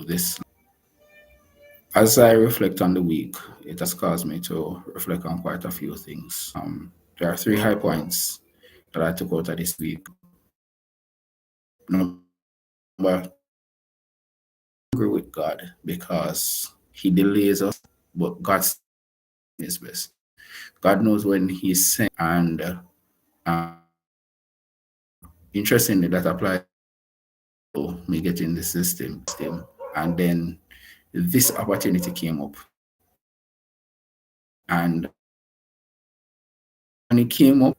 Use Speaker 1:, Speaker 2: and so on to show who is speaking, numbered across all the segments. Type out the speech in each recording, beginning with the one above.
Speaker 1: do this. As I reflect on the week, it has caused me to reflect on quite a few things. There are three high points that I took out of this week. Number agree with God because He delays us, but God is best. God knows when He's sent, and interestingly, that applies to me getting the system, and then this opportunity came up, and when it came up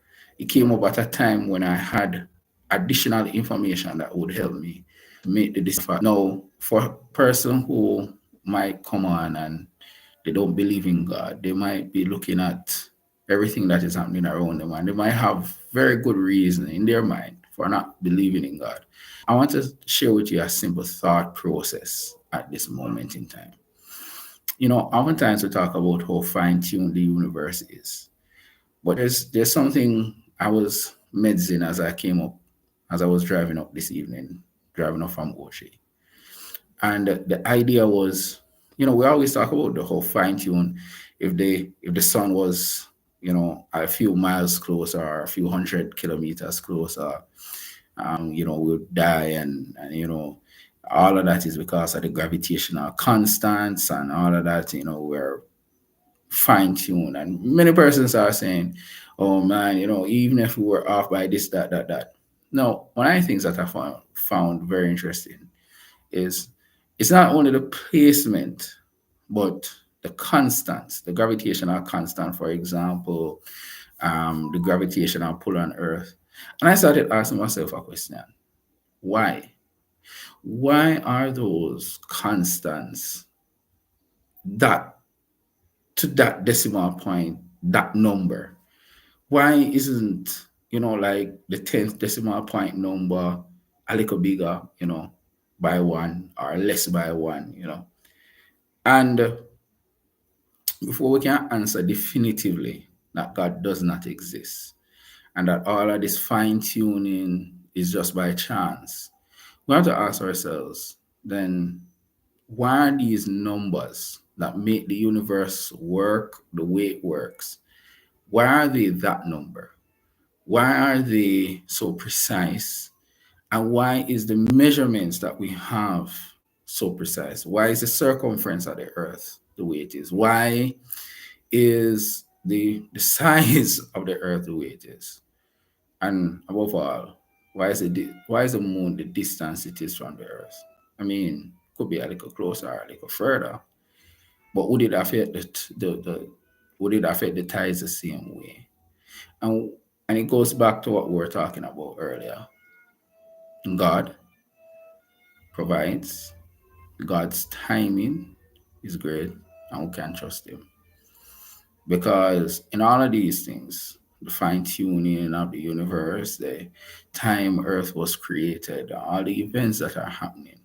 Speaker 1: at a time when I had additional information that would help me make the decision. Now, for a person who might come on and they don't believe in God, they might be looking at everything that is happening around them, and they might have very good reason in their mind for not believing in God. I want to share with you a simple thought process at this moment in time. Oftentimes we talk about how fine-tuned the universe is, but there's something I was meditating as I was driving up this evening, driving up from Oshi. And the idea was, we always talk about the whole fine tune. If the sun was, a few miles closer or a few 100 kilometers closer, we would die, and all of that is because of the gravitational constants and all of that. We're fine tuned, and many persons are saying, "Oh man, even if we were off by this, that, that, that." No, one of the things that I found very interesting is it's not only the placement, but the constants, the gravitational constant, for example, the gravitational pull on Earth. And I started asking myself a question: why? Why are those constants that to that decimal point, that number? Why isn't, like the 10th decimal point number a little bigger, by one or less by one? And before we can answer definitively that God does not exist and that all of this fine tuning is just by chance, we have to ask ourselves then, why are these numbers that make the universe work the way it works? Why are they that number? Why are they so precise? And why is the measurements that we have so precise? Why is the circumference of the earth the way it is? Why is the size of the earth the way it is? And above all, why is the moon the distance it is from the earth? I mean, could be a little closer or a little further, but would it affect the tides the same way? And and it goes back to what we were talking about earlier. God provides, God's timing is great, and we can trust Him. Because in all of these things, the fine tuning of the universe, the time Earth was created, all the events that are happening,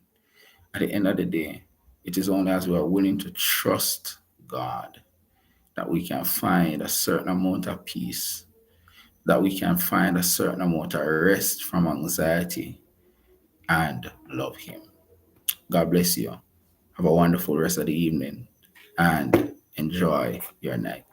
Speaker 1: at the end of the day, it is only as we are willing to trust God that we can find a certain amount of peace, that we can find a certain amount of rest from anxiety and love Him. God bless you. Have a wonderful rest of the evening and enjoy your night.